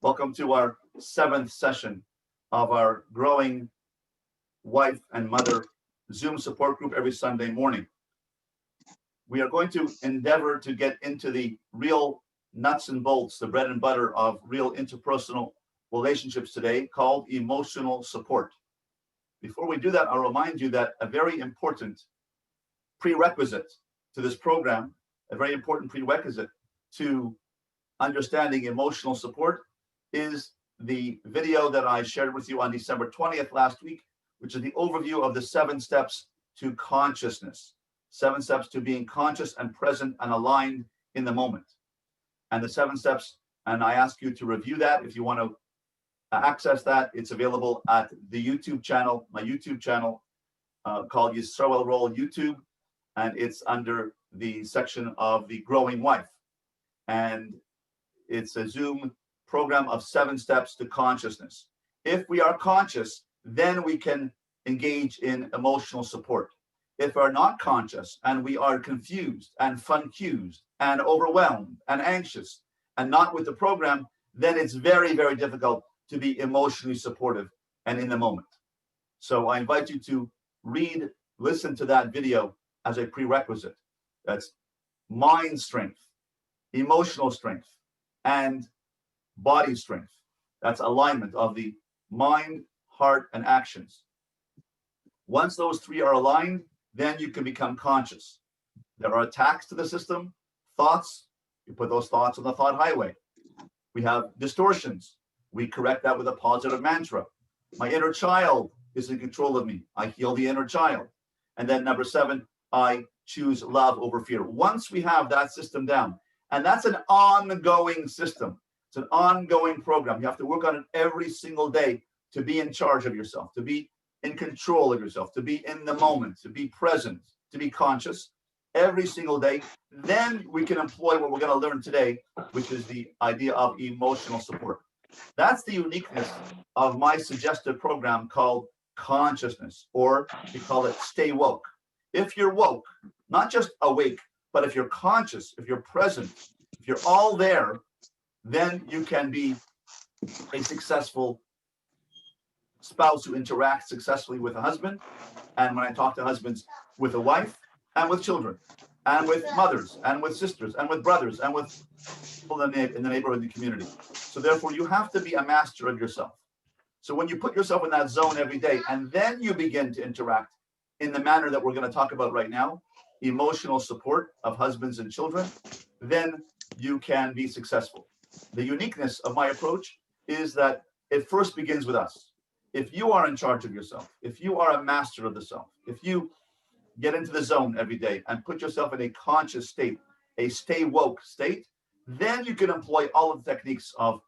Welcome to our 7th session of our growing wife and mother Zoom support group every Sunday morning. We are going to endeavor to get into the real nuts and bolts, the bread and butter of real interpersonal relationships today, called emotional support. Before we do that, I'll remind you that a very important prerequisite to this program, a very important prerequisite to understanding emotional support, is the video that I shared with you on December 20th last week, which is the overview of the 7 steps to consciousness, 7 steps to being conscious and present and aligned in the moment. And the 7 steps, and I ask you to review that. If you want to access that, it's available at the YouTube channel, my YouTube channel called Yisroel Roll YouTube, and it's under the section of the growing wife. And it's a Zoom program of 7 steps to consciousness. If we are conscious, then we can engage in emotional support. If we're not conscious and we are confused and confused and overwhelmed and anxious and not with the program, then it's very, very difficult to be emotionally supportive and in the moment. So I invite you to listen to that video as a prerequisite. That's mind strength, emotional strength, and body strength. That's alignment of the mind, heart, and actions. Once those 3 are aligned, then you can become conscious. There are attacks to the system, thoughts, you put those thoughts on the thought highway. We have distortions. We correct that with a positive mantra. My inner child is in control of me. I heal the inner child. And then number 7, I choose love over fear. Once we have that system down, and that's an ongoing system. It's an ongoing program. You have to work on it every single day to be in charge of yourself, to be in control of yourself, to be in the moment, to be present, to be conscious every single day. Then we can employ what we're going to learn today, which is the idea of emotional support. That's the uniqueness of my suggested program called consciousness, or we call it stay woke. If you're woke, not just awake, but if you're conscious, if you're present, if you're all there, then you can be a successful spouse who interacts successfully with a husband. And when I talk to husbands, with a wife and with children and with mothers and with sisters and with brothers and with people in the neighborhood and the community. So therefore, you have to be a master of yourself. So when you put yourself in that zone every day, and then you begin to interact in the manner that we're going to talk about right now, emotional support of husbands and children, then you can be successful. The uniqueness of my approach is that it first begins with us. If you are in charge of yourself, if you are a master of the self, if you get into the zone every day and put yourself in a conscious state, a stay woke state, then you can employ all of the techniques of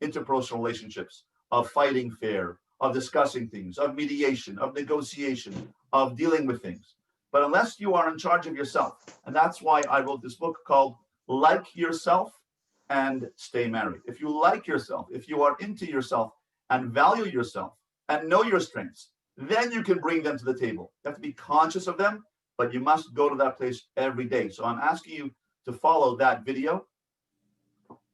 interpersonal relationships, of fighting fair, of discussing things, of mediation, of negotiation, of dealing with things. But unless you are in charge of yourself, and that's why I wrote this book called Like Yourself and Stay Married. If you like yourself, if you are into yourself and value yourself and know your strengths, then you can bring them to the table. You have to be conscious of them, but you must go to that place every day. So I'm asking you to follow that video,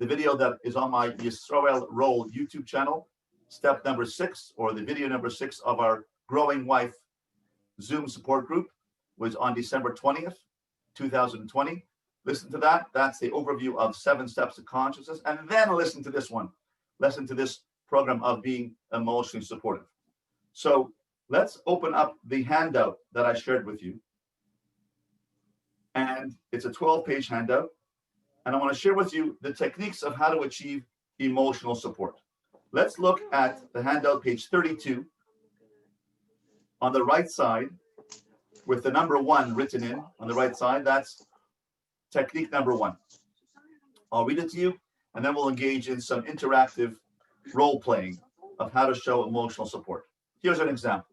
the video that is on my Yisroel Roll YouTube channel, step number 6, or the video number 6 of our Growing Wife Zoom support group, was on December 20th, 2020. Listen to that. That's the overview of 7 steps to consciousness. And then listen to this one. Listen to this program of being emotionally supportive. So let's open up the handout that I shared with you. And it's a 12-page handout. And I want to share with you the techniques of how to achieve emotional support. Let's look at the handout, page 32. On the right side, with the number 1 written in on the right side, that's technique number 1. I'll read it to you, and then we'll engage in some interactive role-playing of how to show emotional support. Here's an example.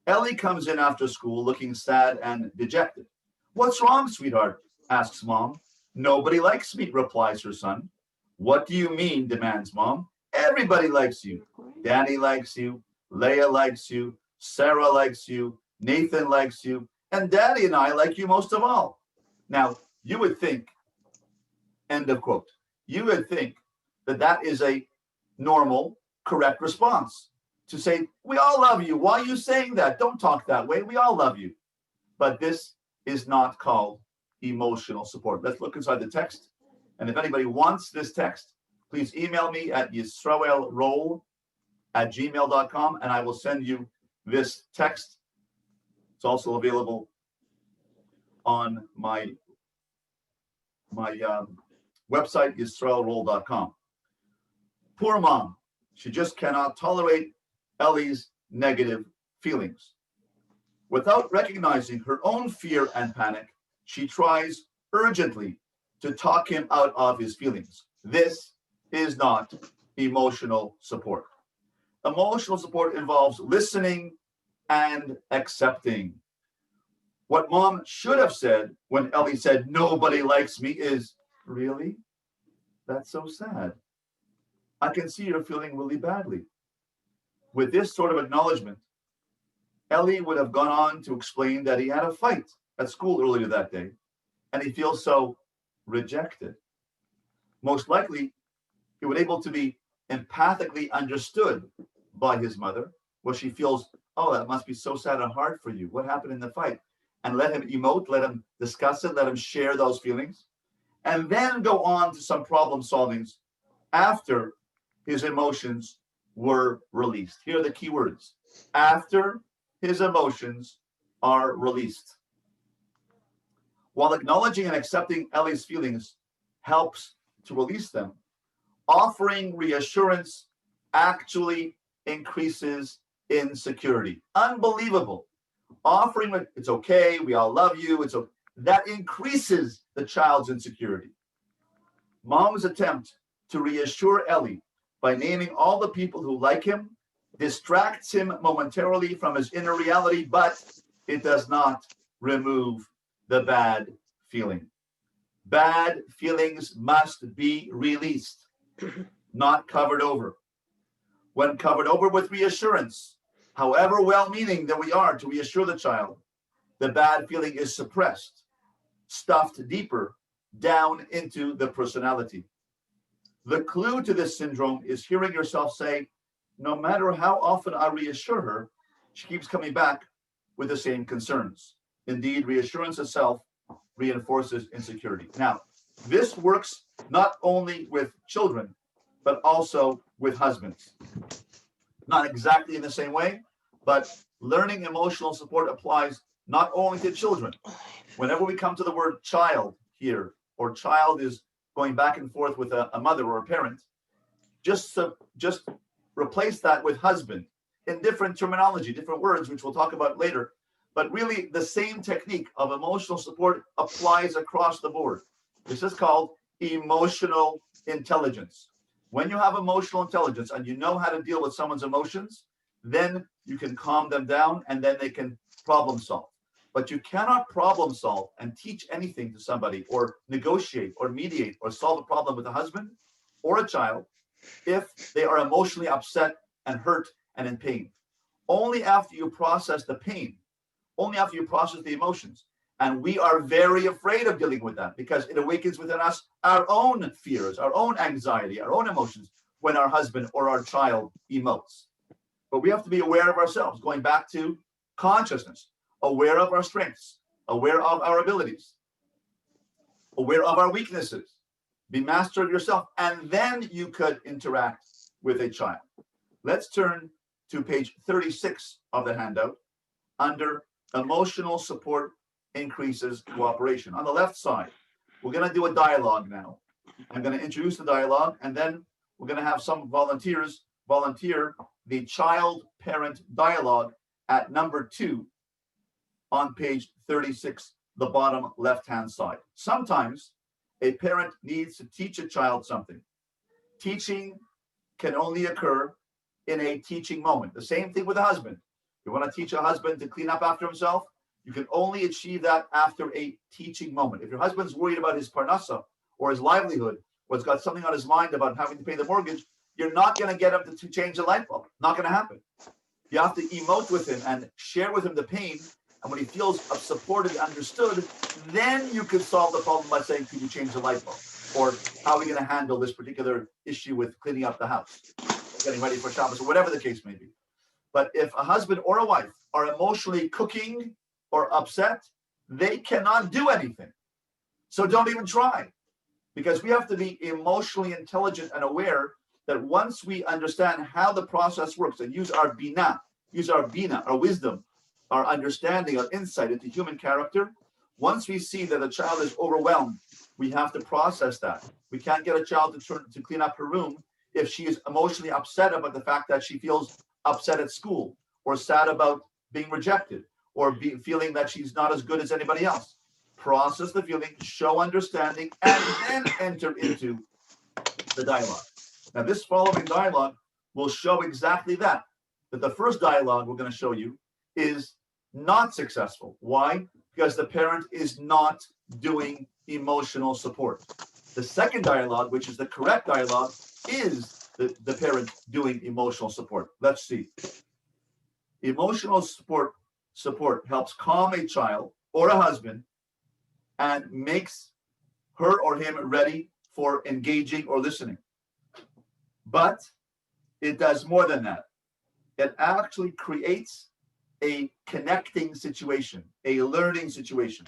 Ellie comes in after school looking sad and dejected. "What's wrong, sweetheart?" asks Mom. "Nobody likes me," replies her son. "What do you mean?" demands Mom. "Everybody likes you. Danny likes you, Leah likes you, Sarah likes you, Nathan likes you, and Daddy and I like you most of all." Now, you would think, end of quote, you would think that that is a normal, correct response to say, we all love you. Why are you saying that? Don't talk that way. We all love you. But this is not called emotional support. Let's look inside the text. And if anybody wants this text, please email me at yisraelroll@gmail.com, and I will send you this text. It's also available on my website, yisraelroll.com. Poor mom. She just cannot tolerate Ellie's negative feelings. Without recognizing her own fear and panic, she tries urgently to talk him out of his feelings. This is not emotional support. Emotional support involves listening and accepting. What mom should have said when Ellie said, nobody likes me, is, really? That's so sad. I can see you're feeling really badly. With this sort of acknowledgement, Ellie would have gone on to explain that he had a fight at school earlier that day, and he feels so rejected. Most likely, he would be able to be empathically understood by his mother, where she feels, oh, that must be so sad and hard for you. What happened in the fight? And let him emote, let him discuss it, let him share those feelings, and then go on to some problem solvings after his emotions were released. Here are the key words. After his emotions are released. While acknowledging and accepting Ellie's feelings helps to release them, offering reassurance actually increases insecurity. Unbelievable. Offering it's okay, we all love you, it's okay, that increases the child's insecurity. Mom's attempt to reassure Ellie by naming all the people who like him distracts him momentarily from his inner reality, but it does not remove the bad feeling. Bad feelings must be released, not covered over. When covered over with reassurance, however well-meaning that we are to reassure the child, the bad feeling is suppressed, stuffed deeper down into the personality. The clue to this syndrome is hearing yourself say, no matter how often I reassure her, she keeps coming back with the same concerns. Indeed, reassurance itself reinforces insecurity. Now, this works not only with children, but also with husbands. Not exactly in the same way, but learning emotional support applies not only to children. Whenever we come to the word child here, or child is going back and forth with a mother or a parent, just replace that with husband in different terminology, different words, which we'll talk about later. But really, the same technique of emotional support applies across the board. This is called emotional intelligence. When you have emotional intelligence and you know how to deal with someone's emotions, then you can calm them down and then they can problem solve. But you cannot problem solve and teach anything to somebody or negotiate or mediate or solve a problem with a husband or a child if they are emotionally upset and hurt and in pain. Only after you process the pain, only after you process the emotions. And we are very afraid of dealing with that because it awakens within us our own fears, our own anxiety, our own emotions when our husband or our child emotes. But we have to be aware of ourselves, going back to consciousness, aware of our strengths, aware of our abilities, aware of our weaknesses. Be master of yourself, and then you could interact with a child. Let's turn to page 36 of the handout under emotional support increases cooperation. On the left side, we're going to do a dialogue now. I'm going to introduce the dialogue, and then we're going to have some volunteers volunteer the child-parent dialogue at number 2 on page 36, the bottom left-hand side. Sometimes a parent needs to teach a child something. Teaching can only occur in a teaching moment. The same thing with a husband. You want to teach a husband to clean up after himself? You can only achieve that after a teaching moment. If your husband's worried about his parnassa or his livelihood, or has got something on his mind about having to pay the mortgage, you're not going to get him to change the light bulb. Not going to happen. You have to emote with him and share with him the pain. And when he feels supported and understood, then you can solve the problem by saying, can you change the light bulb? Or how are we going to handle this particular issue with cleaning up the house? getting ready for Shabbos, or whatever the case may be. But if a husband or a wife are emotionally cooking or upset, they cannot do anything. So don't even try, because we have to be emotionally intelligent and aware that once we understand how the process works and use our bina, our wisdom, our understanding, our insight into human character, once we see that a child is overwhelmed, we have to process that. We can't get a child to clean up her room if she is emotionally upset about the fact that she feels upset at school, or sad about being rejected, or feeling that she's not as good as anybody else. Process the feeling, show understanding, and then enter into the dialogue. Now, this following dialogue will show exactly that the first dialogue we're going to show you is not successful. Why? Because the parent is not doing emotional support. The second dialogue, which is the correct dialogue, is the parent doing emotional support. Let's see. Emotional support helps calm a child or a husband and makes her or him ready for engaging or listening. But it does more than that. It actually creates a connecting situation, a learning situation.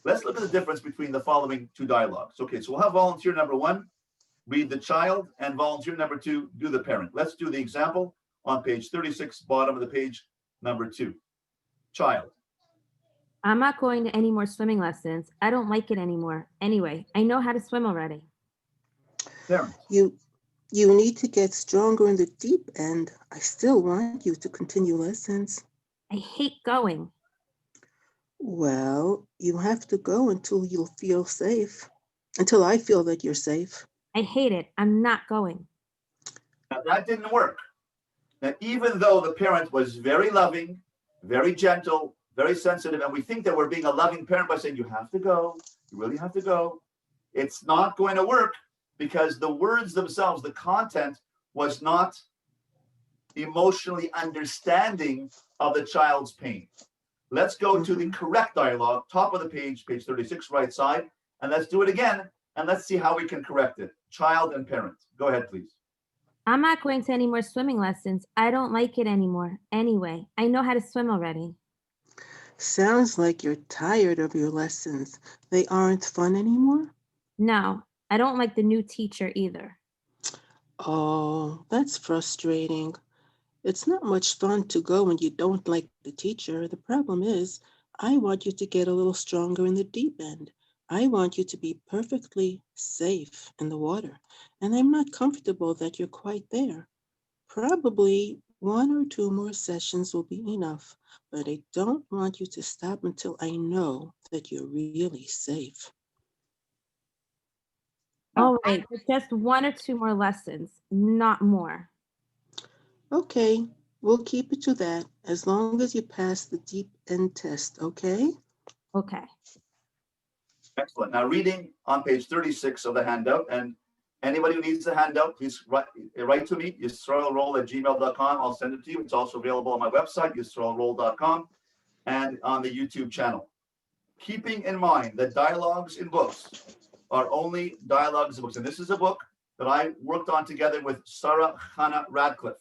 Let's look at the difference between the following two dialogues. Okay, so we'll have volunteer number one read the child, and volunteer number two do the parent. Let's do the example on page 36, bottom of the page, number 2. Child. I'm not going to any more swimming lessons. I don't like it anymore. Anyway, I know how to swim already. Parent. You need to get stronger in the deep end. I still want you to continue lessons. I hate going. Well, you have to go until you'll feel safe. Until I feel that you're safe. I hate it. I'm not going. Now, that didn't work. Now, even though the parent was very loving, very gentle, very sensitive, and we think that we're being a loving parent by saying, you have to go, you really have to go, it's not going to work, because the words themselves, the content, was not emotionally understanding of the child's pain. Let's go to the correct dialogue, top of the page, page 36, right side, and let's do it again, and let's see how we can correct it. Child and parent. Go ahead, please. I'm not going to any more swimming lessons. I don't like it anymore. Anyway, I know how to swim already. Sounds like you're tired of your lessons. They aren't fun anymore? No, I don't like the new teacher either. Oh, that's frustrating. It's not much fun to go when you don't like the teacher. The problem is, I want you to get a little stronger in the deep end. I want you to be perfectly safe in the water, and I'm not comfortable that you're quite there. Probably 1 or 2 more sessions will be enough, but I don't want you to stop until I know that you're really safe. All right, but just 1 or 2 more lessons, not more. Okay, we'll keep it to that as long as you pass the deep end test, okay? Okay. Excellent. Now, reading on page 36 of the handout, and anybody who needs the handout, please write to me, yisraelroll@gmail.com. I'll send it to you. It's also available on my website, yisraelroll.com, and on the YouTube channel. Keeping in mind that dialogues in books are only dialogues in books. And this is a book that I worked on together with Sarah Hannah Radcliffe.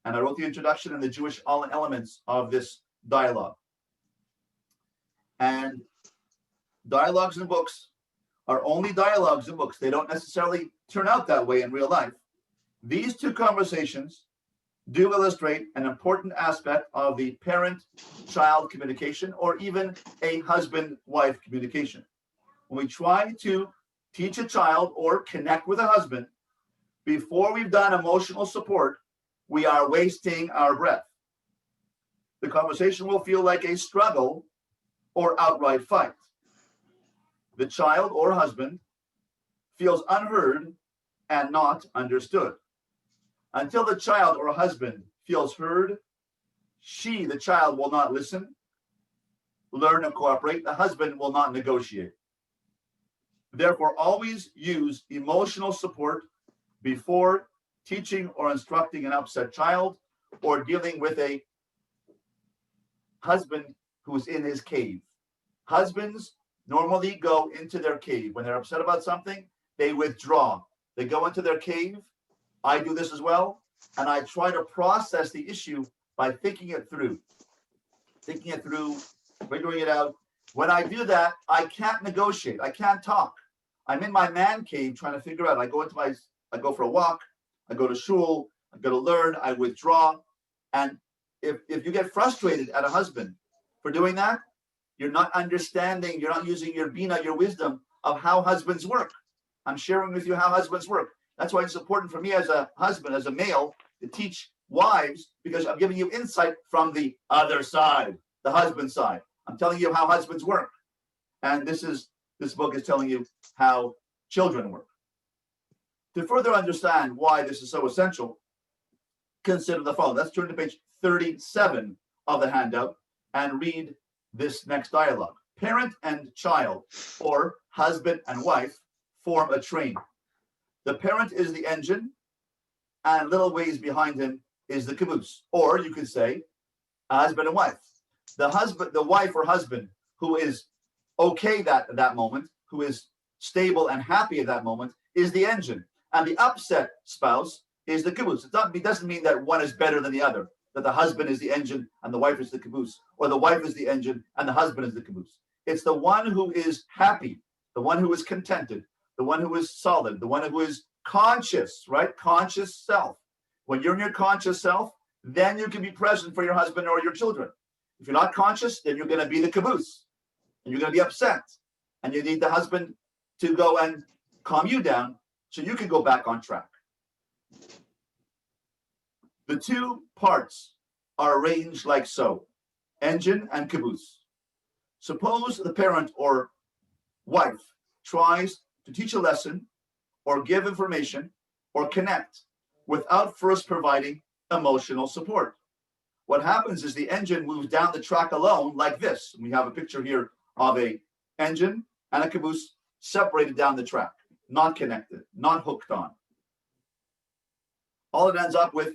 And I wrote the introduction and the Jewish elements of this dialogue. And dialogues in books are only dialogues in books. They don't necessarily turn out that way in real life. These two conversations do illustrate an important aspect of the parent-child communication, or even a husband-wife communication. When we try to teach a child or connect with a husband, before we've done emotional support, we are wasting our breath. The conversation will feel like a struggle or outright fight. The child or husband feels unheard and not understood. Until the child or husband feels heard, the child, will not listen, learn, and cooperate. The husband will not negotiate. Therefore, always use emotional support before teaching or instructing an upset child, or dealing with a husband who's in his cave. Husbands normally go into their cave. When they're upset about something, they withdraw. They go into their cave. I do this as well. and I try to process the issue by thinking it through, figuring it out. When I do that, I can't negotiate. I can't talk. I'm in my man cave trying to figure out. I go for a walk. I go to shul. I go to learn. I withdraw. And if you get frustrated at a husband for doing that, you're not understanding. You're not using your bina, your wisdom of how husbands work. I'm sharing with you how husbands work. That's why it's important for me as a husband, as a male, to teach wives, because I'm giving you insight from the other side, the husband side. I'm telling you how husbands work. And this book is telling you how children work. To further understand why this is so essential, consider the following. Let's turn to page 37 of the handout and read this next dialogue. Parent and child, or husband and wife, form a train. The parent is the engine, and little ways behind him is the caboose. Or you could say a husband and wife. The wife or husband who is okay at that moment, who is stable and happy at that moment, is the engine. And the upset spouse is the caboose. It doesn't mean that one is better than the other, that the husband is the engine and the wife is the caboose, or the wife is the engine and the husband is the caboose. It's the one who is happy, the one who is contented, the one who is solid, the one who is conscious, right? Conscious self. When you're in your conscious self, then you can be present for your husband or your children. If you're not conscious, then you're going to be the caboose and you're going to be upset. And you need the husband to go and calm you down so you can go back on track. The two parts are arranged like so, engine and caboose. Suppose the parent or wife tries to teach a lesson or give information or connect without first providing emotional support. What happens is the engine moves down the track alone like this. We have a picture here of a engine and a caboose separated down the track, not connected, not hooked on. All it ends up with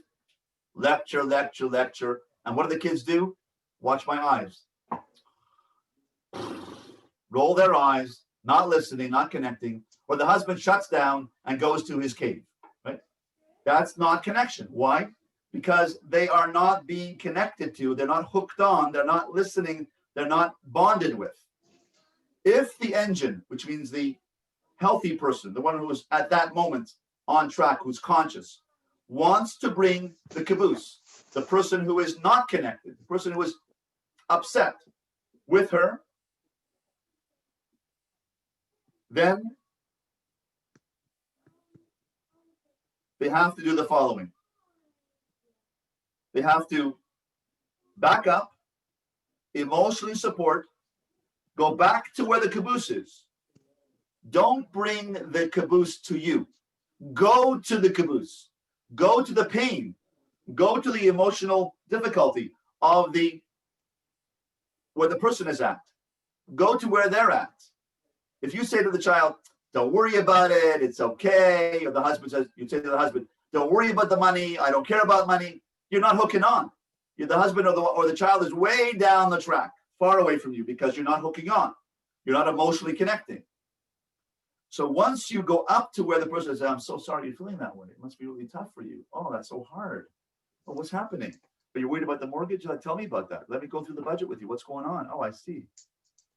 lecture, lecture, lecture. And what do the kids do? Watch my eyes. Roll their eyes, not listening, not connecting, or the husband shuts down and goes to his cave, right? That's not connection. Why? Because they are not being connected to, they're not hooked on, they're not listening, they're not bonded with. If the engine, which means the healthy person, the one who is at that moment on track, who's conscious, wants to bring the caboose, the person who is not connected, the person who is upset with her, then they have to do the following. They have to back up, emotionally support, go back to where the caboose is. Don't bring the caboose to you. Go to the caboose. Go to the pain. Go to the emotional difficulty of where the person is at. Go to where they're at. If you say to the child, don't worry about it, it's okay, or the husband says, you say to the husband, don't worry about the money, I don't care about money, you're not hooking on. The husband or the child is way down the track, far away from you, because you're not hooking on. You're not emotionally connecting. So once you go up to where the person says, I'm so sorry you're feeling that way. It must be really tough for you. Oh, that's so hard. Oh, what's happening? Are you worried about the mortgage? Tell me about that. Let me go through the budget with you. What's going on? Oh, I see.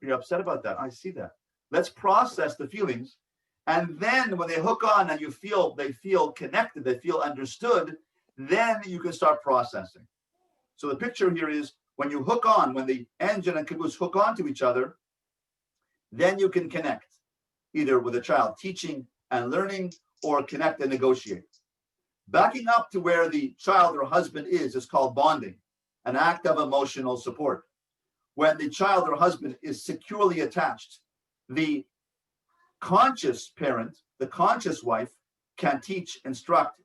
You're upset about that. I see that. Let's process the feelings. And then when they hook on and they feel connected, they feel understood, then you can start processing. So the picture here is when you hook on, when the engine and caboose hook on to each other, then you can connect, either with a child teaching and learning, or connect and negotiate. Backing up to where the child or husband is called bonding, an act of emotional support. When the child or husband is securely attached, the conscious parent, the conscious wife, can teach, instruct,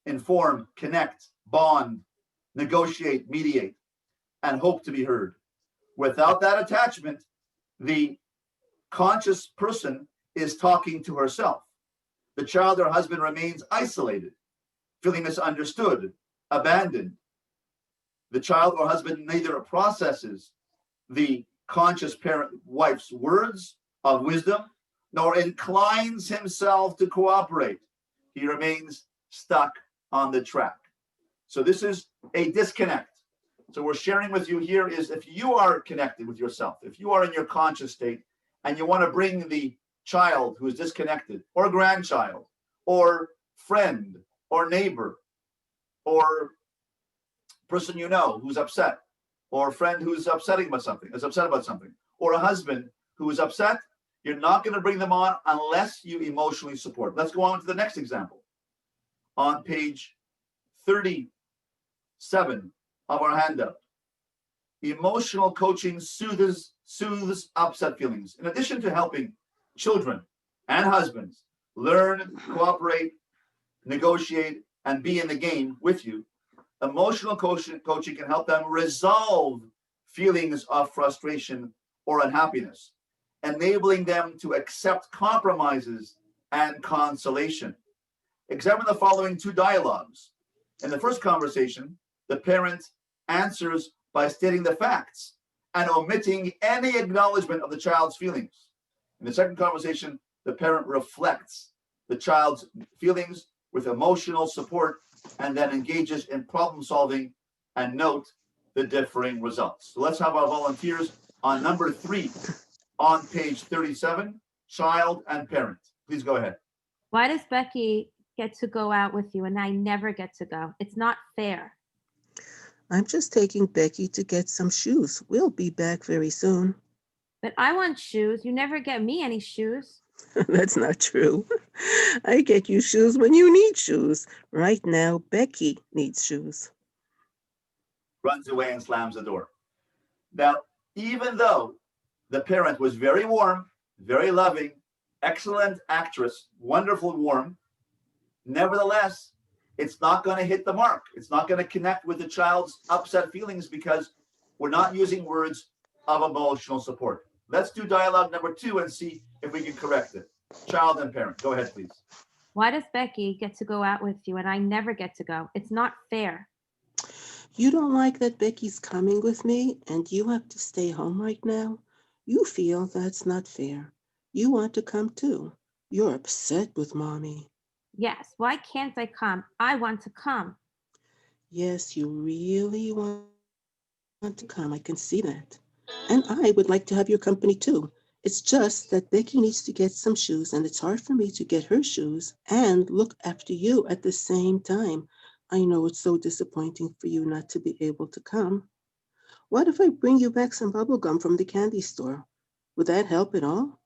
inform, connect, bond, negotiate, mediate, and hope to be heard. Without that attachment, the conscious person is talking to herself. The child or husband remains isolated, feeling misunderstood, abandoned. The child or husband neither processes the conscious parent wife's words of wisdom, nor inclines himself to cooperate. He remains stuck on the track. So this is a disconnect. So we're sharing with you here is if you are connected with yourself, if you are in your conscious state and you want to bring the child who is disconnected or grandchild or friend or neighbor or person you know who's upset or a friend who's upset about something or a husband who is upset, you're not going to bring them on unless you emotionally support. Let's go on to the next example. On page 37 of our handout, emotional coaching soothes upset feelings. In addition to helping children and husbands learn, cooperate, negotiate, and be in the game with you, emotional coaching can help them resolve feelings of frustration or unhappiness, enabling them to accept compromises and consolation. Examine the following two dialogues. In the first conversation, the parent answers by stating the facts and omitting any acknowledgement of the child's feelings. In the second conversation, the parent reflects the child's feelings with emotional support and then engages in problem solving and note the differing results. So let's have our volunteers on number 3 on page 37, child and parent. Please go ahead. Why does Becky get to go out with you and I never get to go? It's not fair. I'm just taking Becky to get some shoes. We'll be back very soon. But I want shoes. You never get me any shoes. That's not true. I get you shoes when you need shoes. Right now, Becky needs shoes. Runs away and slams the door. Now, even though the parent was very warm, very loving, excellent actress, wonderful warm, nevertheless, it's not going to hit the mark. It's not going to connect with the child's upset feelings because we're not using words of emotional support. Let's do dialogue number 2 and see if we can correct it. Child and parent. Go ahead, please. Why does Becky get to go out with you and I never get to go? It's not fair. You don't like that Becky's coming with me and you have to stay home right now? You feel that's not fair. You want to come too. You're upset with Mommy. Yes, why can't I come? I want to come. Yes, you really want to come. I can see that. And I would like to have your company too. It's just that Becky needs to get some shoes and it's hard for me to get her shoes and look after you at the same time. I know it's so disappointing for you not to be able to come. What if I bring you back some bubble gum from the candy store? Would that help at all?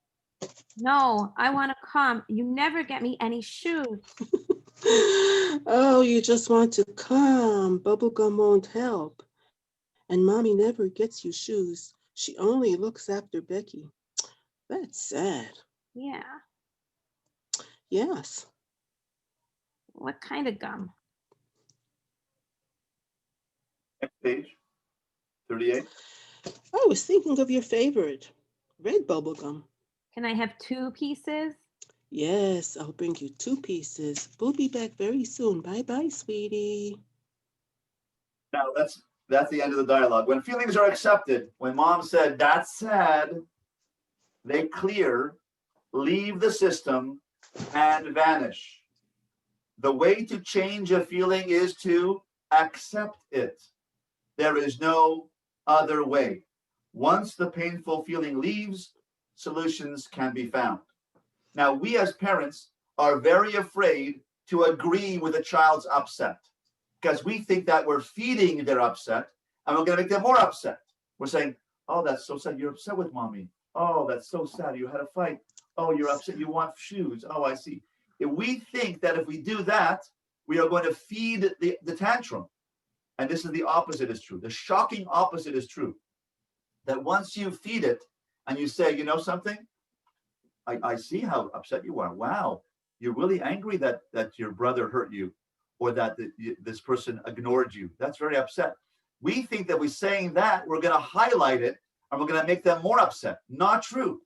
No, I want to come. You never get me any shoes. Oh, you just want to come. Bubble gum won't help. And Mommy never gets you shoes. She only looks after Becky. That's sad. Yeah. Yes. What kind of gum? Next page, 38. I was thinking of your favorite, red bubble gum. Can I have 2 pieces? Yes, I'll bring you 2 pieces. We'll be back very soon. Bye-bye, sweetie. Now that's the end of the dialogue. When feelings are accepted, when mom said, that's sad, they clear, leave the system, and vanish. The way to change a feeling is to accept it. There is no other way. Once the painful feeling leaves, solutions can be found. Now, we as parents are very afraid to agree with a child's upset because we think that we're feeding their upset and we're going to make them more upset. We're saying, oh, that's so sad. You're upset with Mommy. Oh, that's so sad. You had a fight. Oh, you're upset. You want shoes. Oh, I see. If we think that if we do that, we are going to feed the tantrum. And this is the opposite is true. The shocking opposite is true. That once you feed it and you say, you know something? I see how upset you are. Wow, you're really angry that your brother hurt you or that this person ignored you. That's very upset. We think that we're saying that, we're going to highlight it and we're going to make them more upset. Not true.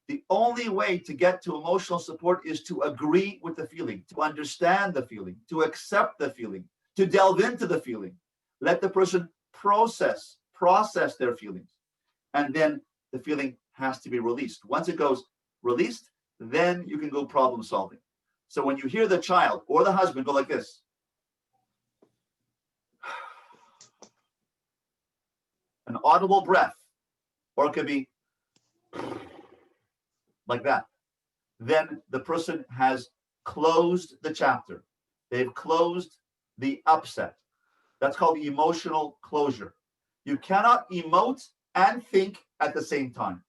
The only way to get to emotional support is to agree with the feeling, to understand the feeling, to accept the feeling, to delve into the feeling. Let the person process their feelings. And then the feeling has to be released. Once it goes released, then you can go problem solving. So when you hear the child or the husband go like this, an audible breath, or it could be like that, then the person has closed the chapter. They've closed the upset. That's called emotional closure. You cannot emote and think at the same time.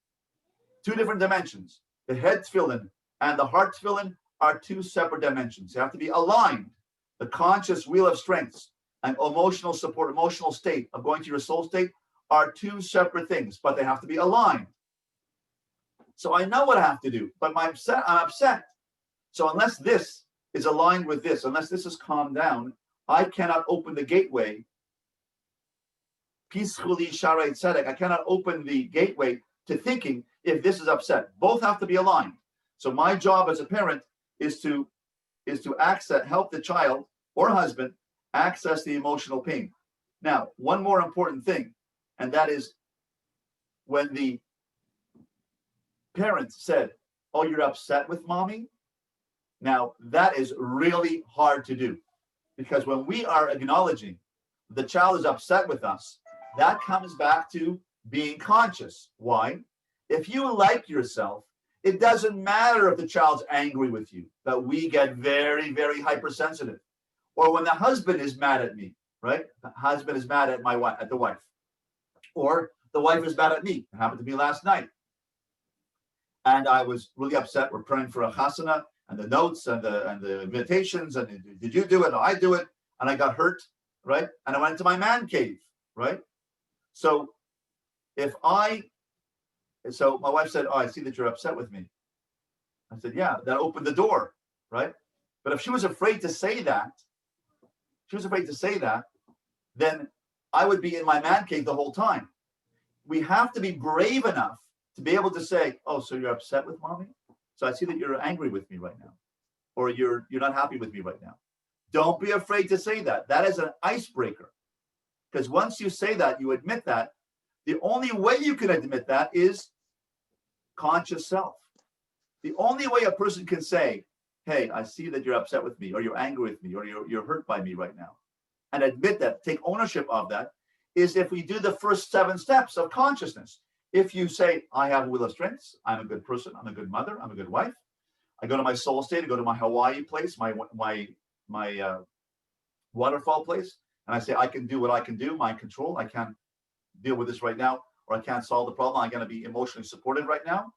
Two different dimensions. The head tefillin and the heart tefillin are two separate dimensions. They have to be aligned. The conscious wheel of strengths and emotional support, emotional state of going to your soul state are two separate things, but they have to be aligned. So I know what I have to do, but I'm upset. So unless this is aligned with this, unless this is calmed down, I cannot open the gateway. I cannot open the gateway to thinking if this is upset. Both have to be aligned. So my job as a parent is to help the child or husband access the emotional pain. Now, one more important thing, and that is when the parent said, "Oh, you're upset with mommy?" Now, that is really hard to do, because when we are acknowledging the child is upset with us, that comes back to being conscious. Why? If you like yourself, it doesn't matter if the child's angry with you, but we get very, very hypersensitive. Or when the husband is mad at me, right? The husband is mad at the wife. Or the wife is mad at me. It happened to me last night. And I was really upset. We're praying for a chasana and the notes and the invitations. And did you do it? No, I do it. And I got hurt, right? And I went into my man cave, right? So my wife said, "Oh, I see that you're upset with me." I said, "Yeah," that opened the door, right? But if she was afraid to say that, then I would be in my man cave the whole time. We have to be brave enough to be able to say, "Oh, so you're upset with mommy? So I see that you're angry with me right now, or you're not happy with me right now." Don't be afraid to say that. That is an icebreaker. Because once you say that, you admit that, the only way you can admit that is conscious self. The only way a person can say, "Hey, I see that you're upset with me, or you're angry with me, or you're hurt by me right now," and admit that, take ownership of that, is if we do the first 7 steps of consciousness. If you say, "I have a wheel of strengths, I'm a good person, I'm a good mother, I'm a good wife, I go to my soul state, I go to my Hawaii place, my waterfall place, and I say, I can do what I can do, my control, I can't deal with this right now, or I can't solve the problem, I'm going to be emotionally supported right now,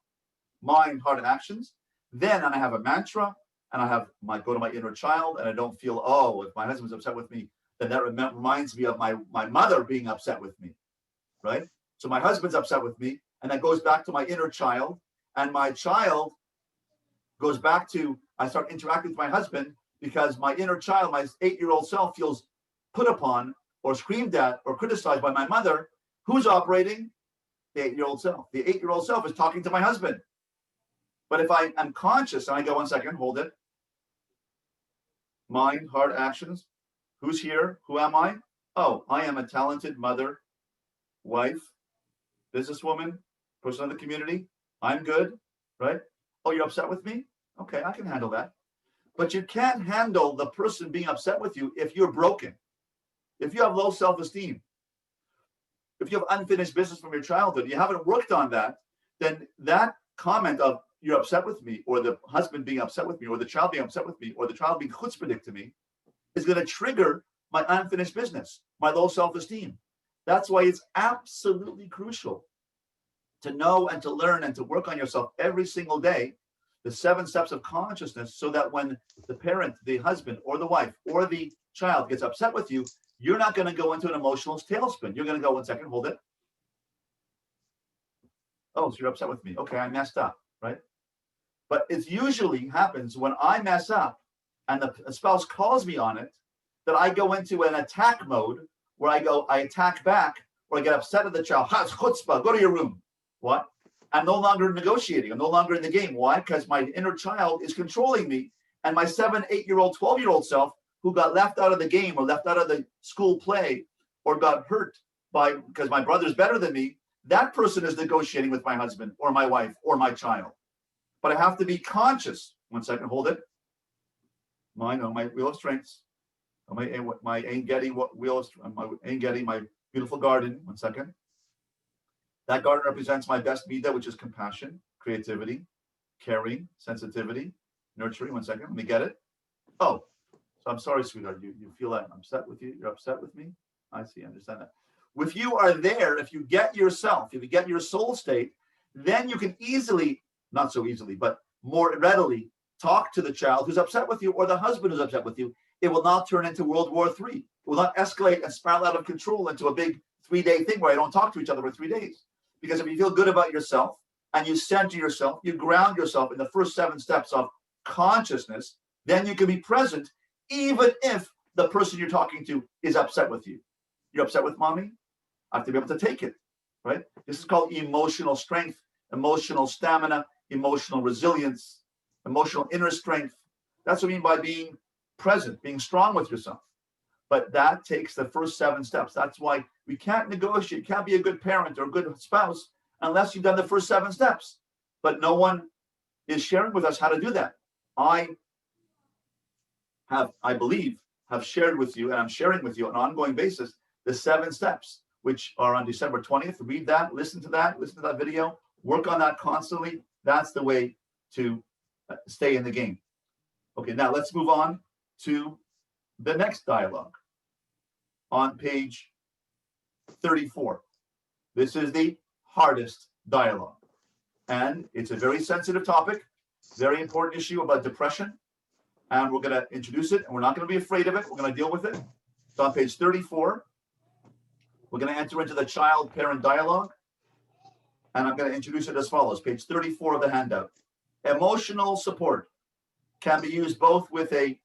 mind, heart, and actions." Then I have a mantra, and I go to my inner child, and I don't feel, "Oh, if my husband's upset with me, then that reminds me of my mother being upset with me," right? So my husband's upset with me, and that goes back to my inner child, and my child goes back to, I start interacting with my husband because my inner child, my 8-year-old self, feels put upon or screamed at or criticized by my mother. Who's operating? The 8-year-old self. The 8-year-old self is talking to my husband. But if I am conscious and I go, 1 second, hold it. Mind, heart, actions. Who's here? Who am I? Oh, I am a talented mother, wife, businesswoman, person of the community. I'm good, right? Oh, you're upset with me? Okay, I can handle that. But you can't handle the person being upset with you if you're broken, if you have low self-esteem, if you have unfinished business from your childhood, you haven't worked on that, then that comment of "you're upset with me," or the husband being upset with me, or the child being upset with me, or the child being chutzpahdik to me, is going to trigger my unfinished business, my low self-esteem. That's why it's absolutely crucial to know and to learn and to work on yourself every single day, the 7 steps of consciousness, so that when the parent, the husband or the wife or the child gets upset with you, you're not going to go into an emotional tailspin. You're going to go, 1 second, hold it. Oh, so you're upset with me. Okay, I messed up, right? But it usually happens when I mess up and the spouse calls me on it, that I go into an attack mode where I attack back, or I get upset at the child. Ha, chutzpah, go to your room. What? I'm no longer negotiating. I'm no longer in the game. Why? Because my inner child is controlling me. And my 7, 8-year-old, 12-year-old self, who got left out of the game or left out of the school play or got hurt because my brother's better than me, that person is negotiating with my husband or my wife or my child. But I have to be conscious. 1 second, hold it. My wheel of strengths. My Ein Gedi wheel of, my Ein Gedi, my beautiful garden. 1 second. That garden represents my best mida, which is compassion, creativity, caring, sensitivity, nurturing. 1 second, let me get it. Oh, so I'm sorry, sweetheart. You feel that I'm upset with you? You're upset with me? I see, I understand that. If you are there, if you get yourself, if you get your soul state, then you can easily, not so easily, but more readily talk to the child who's upset with you or the husband who's upset with you. It will not turn into World War III. It will not escalate and spiral out of control into a big 3-day thing where I don't talk to each other for 3 days. Because if you feel good about yourself and you center yourself, you ground yourself in the first 7 steps of consciousness, then you can be present even if the person you're talking to is upset with you. You're upset with mommy? I have to be able to take it, right? This is called emotional strength, emotional stamina, emotional resilience, emotional inner strength. That's what I mean by being present, being strong with yourself. But that takes the first 7 steps. That's why we can't negotiate, can't be a good parent or a good spouse unless you've done the first 7 steps. But no one is sharing with us how to do that. I believe, have shared with you, and I'm sharing with you on an ongoing basis, the 7 steps, which are on December 20th. Read that, listen to that video, work on that constantly. That's the way to stay in the game. Okay, now let's move on to the next dialogue on page 34. This is the hardest dialogue. And it's a very sensitive topic, very important issue about depression. And we're going to introduce it, and we're not going to be afraid of it. We're going to deal with it. It's on page 34. We're going to enter into the child-parent dialogue. And I'm going to introduce it as follows. Page 34 of the handout. Emotional support can be used both with a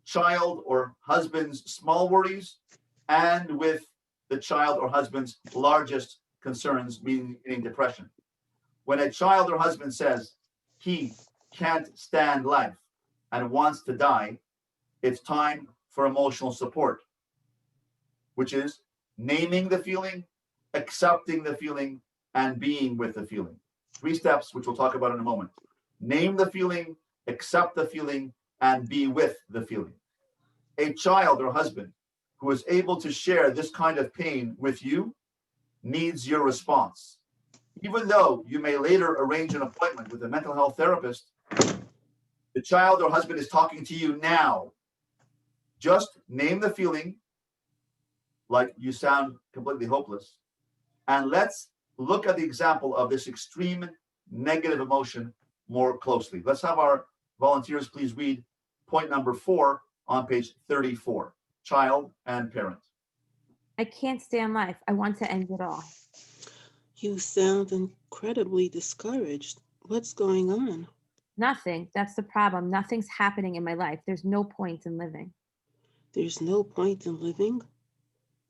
child or husband's small worries and with the child or husband's largest concerns, meaning depression. When a child or husband says he can't stand life and wants to die, it's time for emotional support, which is naming the feeling, accepting the feeling, and being with the feeling. 3 steps, which we'll talk about in a moment. Name the feeling, accept the feeling, and be with the feeling. A child or husband who is able to share this kind of pain with you needs your response. Even though you may later arrange an appointment with a mental health therapist, the child or husband is talking to you now. Just name the feeling, like you sound completely hopeless, and let's look at the example of this extreme negative emotion more closely. Let's have our volunteers please read point number 4 on page 34, child and parent. I can't stand life. I want to end it all. You sound incredibly discouraged. What's going on? Nothing. That's the problem. Nothing's happening in my life. There's no point in living. There's no point in living?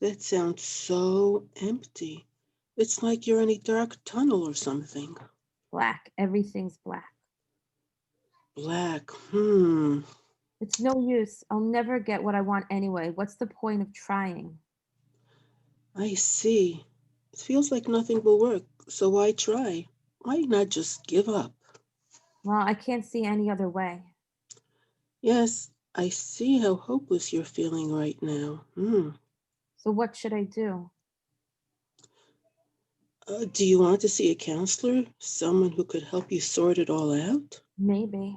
That sounds so empty. It's like you're in a dark tunnel or something. Black. Everything's black. Black. It's no use. I'll never get what I want anyway. What's the point of trying? I see. It feels like nothing will work, so why try? Why not just give up? Well, I can't see any other way. Yes, I see how hopeless you're feeling right now. So what should I do? Do you want to see a counselor? Someone who could help you sort it all out? Maybe.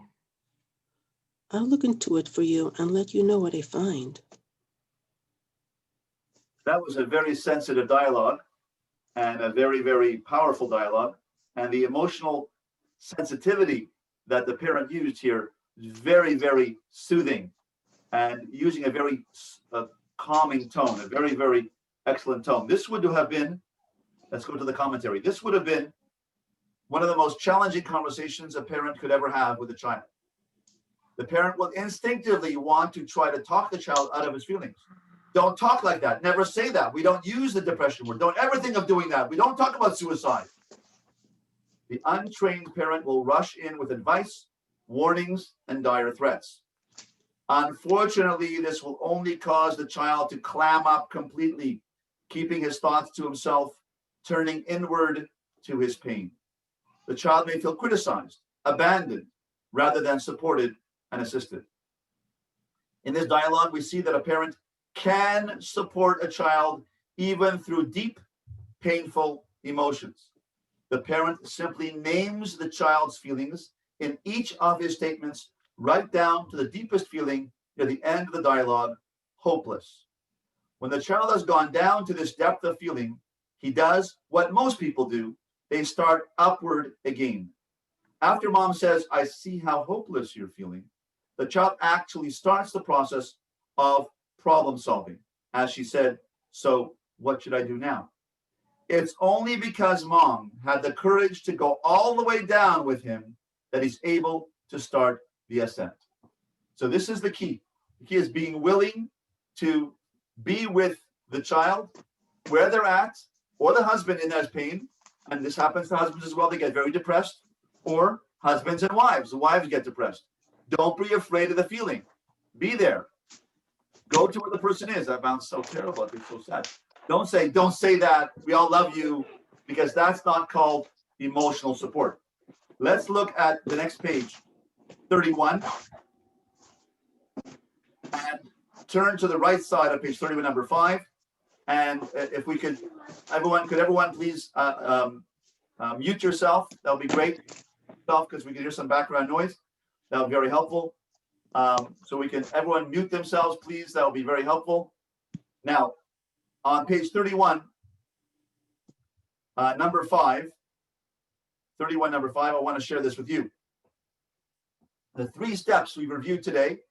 I'll look into it for you and let you know what I find. That was a very sensitive dialogue and a very, very powerful dialogue. And the emotional sensitivity that the parent used here is very, very soothing and using a very calming tone, a very, very excellent tone. This would have been, let's go to the commentary. This would have been one of the most challenging conversations a parent could ever have with a child. The parent will instinctively want to try to talk the child out of his feelings. Don't talk like that. Never say that. We don't use the depression word. Don't ever think of doing that. We don't talk about suicide. The untrained parent will rush in with advice, warnings, and dire threats. Unfortunately, this will only cause the child to clam up completely, keeping his thoughts to himself, turning inward to his pain. The child may feel criticized, abandoned, rather than supported and assisted. In this dialogue, we see that a parent can support a child even through deep, painful emotions. The parent simply names the child's feelings in each of his statements, right down to the deepest feeling near the end of the dialogue, hopeless. When the child has gone down to this depth of feeling, he does what most people do. They start upward again. After mom says, I see how hopeless you're feeling, the child actually starts the process of problem solving. As she said, so what should I do now? It's only because mom had the courage to go all the way down with him that he's able to start the ascent. So this is the key. The key is being willing to be with the child where they're at, or the husband in that pain. And this happens to husbands as well. They get very depressed, or husbands and wives. The wives get depressed. Don't be afraid of the feeling. Be there. Go to where the person is. That sounds so terrible. It's so sad. Don't say that. We all love you, because that's not called emotional support. Let's look at the next page, 31, and turn to the right side of page 31, number 5. And if we could, everyone please mute yourself? That would be great, because we can hear some background noise. That would be very helpful. So we can, everyone mute themselves, please. That would be very helpful. Now, on page 31, number 5, 31, number 5, I want to share this with you. The three steps we reviewed today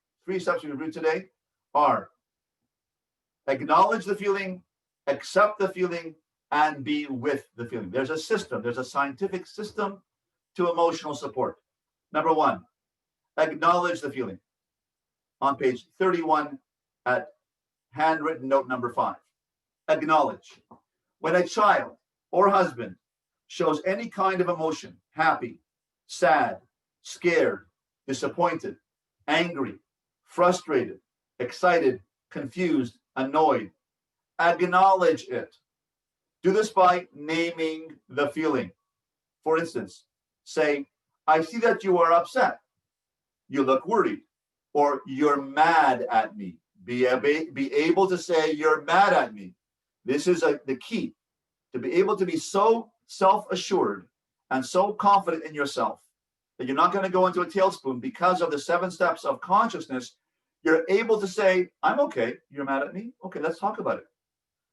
are acknowledge the feeling, accept the feeling, and be with the feeling. There's a system, there's a scientific system to emotional support. Number 1, acknowledge the feeling. On page 31 at handwritten note number 5. Acknowledge. When a child or husband shows any kind of emotion, happy, sad, scared, disappointed, angry, frustrated, excited, confused, annoyed, acknowledge it. Do this by naming the feeling. For instance, say, I see that you are upset. You look worried. Or you're mad at me. Be able to say you're mad at me. This is the key, to be able to be so self-assured and so confident in yourself that you're not going to go into a tailspin because of the 7 steps of consciousness. You're able to say, I'm okay. You're mad at me? Okay, let's talk about it.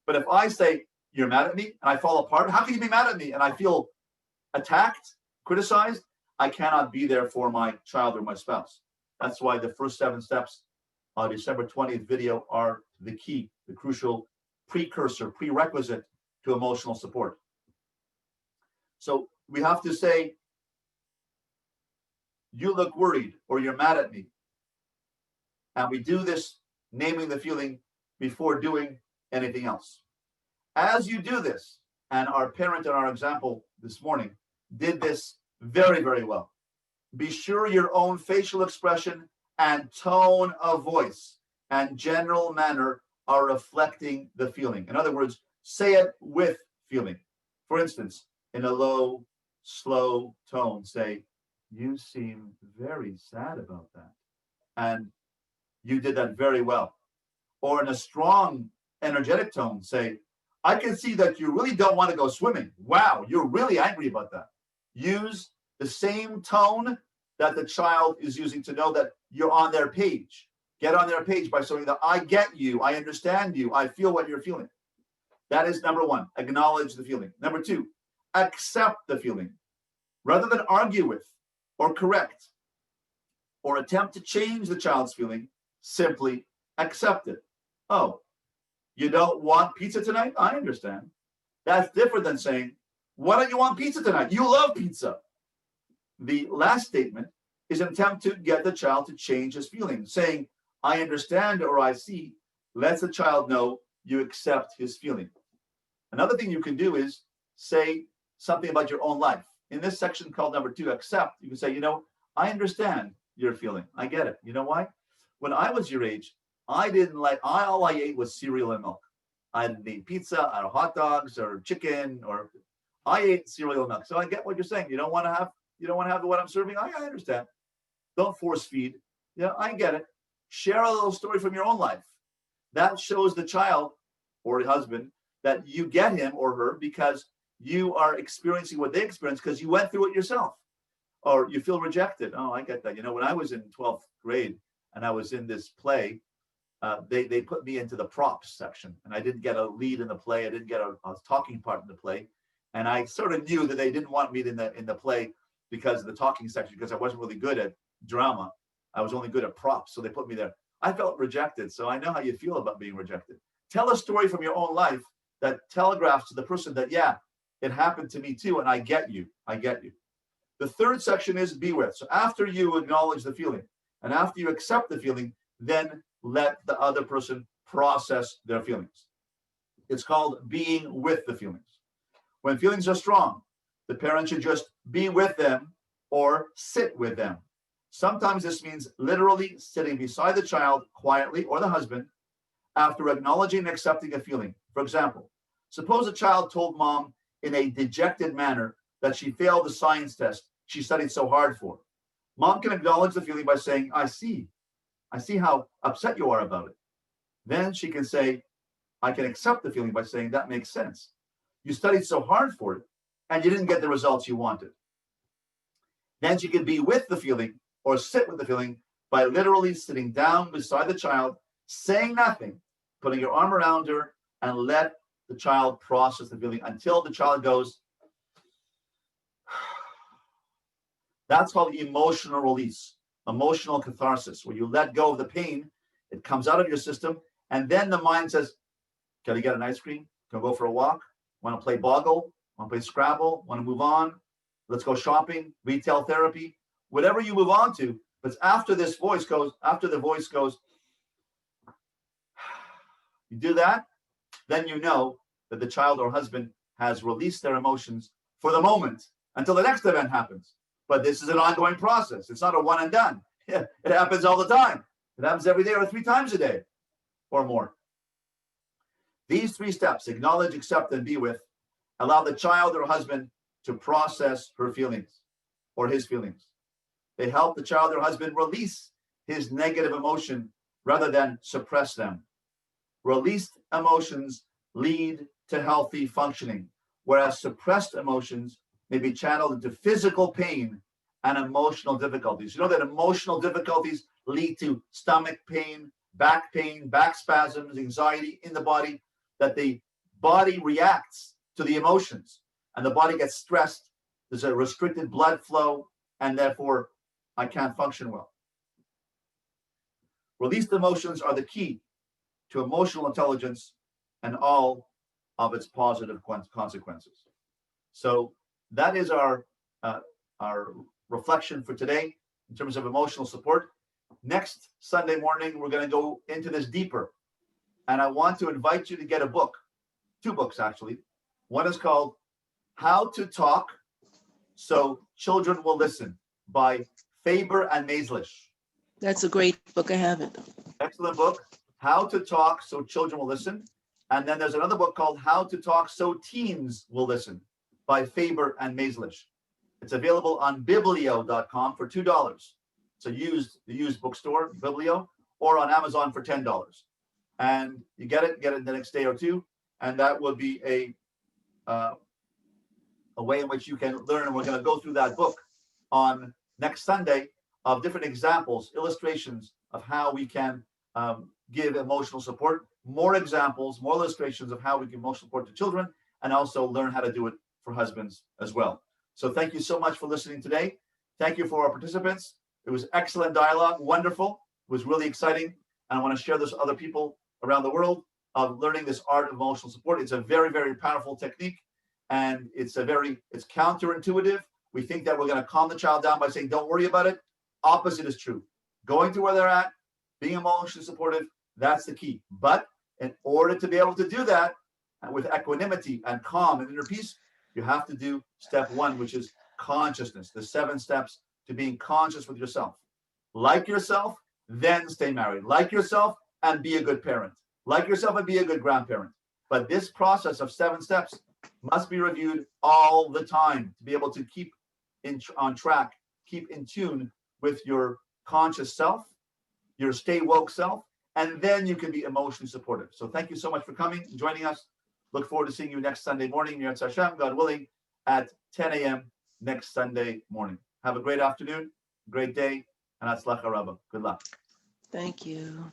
But if I say, you're mad at me, and I fall apart, how can you be mad at me? And I feel attacked, criticized, I cannot be there for my child or my spouse. That's why the first 7 steps on December 20th video are the key, the crucial prerequisite to emotional support. So we have to say, you look worried, or you're mad at me. And we do this naming the feeling before doing anything else. As you do this, and our parent in our example this morning did this very, very well, be sure your own facial expression and tone of voice and general manner are reflecting the feeling. In other words, say it with feeling. For instance, in a low, slow tone, say, you seem very sad about that. And you did that very well. Or in a strong, energetic tone, say, I can see that you really don't want to go swimming. Wow, you're really angry about that. Use the same tone that the child is using to know that you're on their page. Get on their page by saying that I get you, I understand you, I feel what you're feeling. That is number 1, acknowledge the feeling. Number 2, accept the feeling. Rather than argue with or correct or attempt to change the child's feeling, simply accept it. Oh, you don't want pizza tonight? I understand. That's different than saying, why don't you want pizza tonight? You love pizza. The last statement is an attempt to get the child to change his feelings. Saying, I understand or I see, lets the child know you accept his feeling. Another thing you can do is say something about your own life. In this section called number 2, accept, you can say, I understand your feeling. I get it. You know why? When I was your age, all I ate was cereal and milk. I didn't eat pizza or hot dogs or chicken, or I ate cereal and milk. So I get what you're saying. You don't want to have what I'm serving. I understand. Don't force feed. I get it. Share a little story from your own life. That shows the child or the husband that you get him or her, because you are experiencing what they experience because you went through it yourself. Or you feel rejected. Oh, I get that. You know, when I was in 12th grade and I was in this play, they put me into the props section, and I didn't get a lead in the play. I didn't get a talking part in the play, and I sort of knew that they didn't want me in the play because of the talking section, because I wasn't really good at drama. I was only good at props, so they put me there. I felt rejected, so I know how you feel about being rejected. Tell a story from your own life that telegraphs to the person that, yeah, it happened to me too, and I get you. I get you. The third section is be with. So after you acknowledge the feeling and after you accept the feeling, then let the other person process their feelings. It's called being with the feelings. When feelings are strong, the parent should just be with them or sit with them. Sometimes this means literally sitting beside the child quietly, or the husband, after acknowledging and accepting a feeling. For example, suppose a child told mom in a dejected manner that she failed the science test she studied so hard for. Mom can acknowledge the feeling by saying, I see how upset you are about it. Then she can say, I can accept the feeling by saying, that makes sense. You studied so hard for it and you didn't get the results you wanted. Then she can be with the feeling or sit with the feeling by literally sitting down beside the child, saying nothing, putting your arm around her, and let the child process the feeling until the child goes. That's called emotional release, emotional catharsis, where you let go of the pain, it comes out of your system, and then the mind says, can I get an ice cream? Can I go for a walk? Want to play Boggle? Want to play Scrabble? Want to move on? Let's go shopping, retail therapy, whatever you move on to. But after the voice goes, you do that, then you know that the child or husband has released their emotions for the moment until the next event happens. But this is an ongoing process. It's not a one and done. Yeah, it happens all the time. It happens every day or 3 times a day or more. These 3 steps, acknowledge, accept, and be with, allow the child or husband to process her feelings or his feelings. They help the child or husband release his negative emotion rather than suppress them. Released emotions lead to healthy functioning, whereas suppressed emotions may be channeled into physical pain and emotional difficulties. You know that emotional difficulties lead to stomach pain, back spasms, anxiety in the body, that the body reacts to the emotions and the body gets stressed. There's a restricted blood flow, and therefore I can't function well. Released emotions are the key to emotional intelligence and all of its positive consequences. So that is our reflection for today in terms of emotional support. Next Sunday morning, we're going to go into this deeper. And I want to invite you to get a book, 2 books actually. One is called How to Talk So Children Will Listen by Faber and Maislich. That's a great book. I have it. Excellent book. How to Talk So Children Will Listen. And then there's another book called How to Talk So Teens Will Listen by Faber and Maislich. It's available on biblio.com for $2. It's the used bookstore, Biblio, or on Amazon for $10. And you get it the next day or 2, and that will be a way in which you can learn. And we're going to go through that book on next Sunday of different examples, illustrations of how we can give emotional support, more examples, more illustrations of how we give emotional support to children, and also learn how to do it for husbands as well. So thank you so much for listening today. Thank you for our participants. It was excellent dialogue, wonderful. It was really exciting. And I want to share this with other people around the world of learning this art of emotional support. It's a very, very powerful technique. And it's counterintuitive. We think that we're going to calm the child down by saying, don't worry about it. Opposite is true. Going to where they're at, being emotionally supportive, that's the key. But in order to be able to do that with equanimity and calm and inner peace, you have to do step 1, which is consciousness, the 7 steps to being conscious with yourself. Like yourself, then stay married. Like yourself and be a good parent. Like yourself and be a good grandparent. But this process of 7 steps must be reviewed all the time to be able to keep on track, keep in tune with your conscious self, your stay woke self, and then you can be emotionally supportive. So thank you so much for coming and joining us. Look forward to seeing you next Sunday morning, Mirat Hashem, God willing, at 10 a.m. next Sunday morning. Have a great afternoon, great day, and Atzlacha Rabbah. Good luck. Thank you.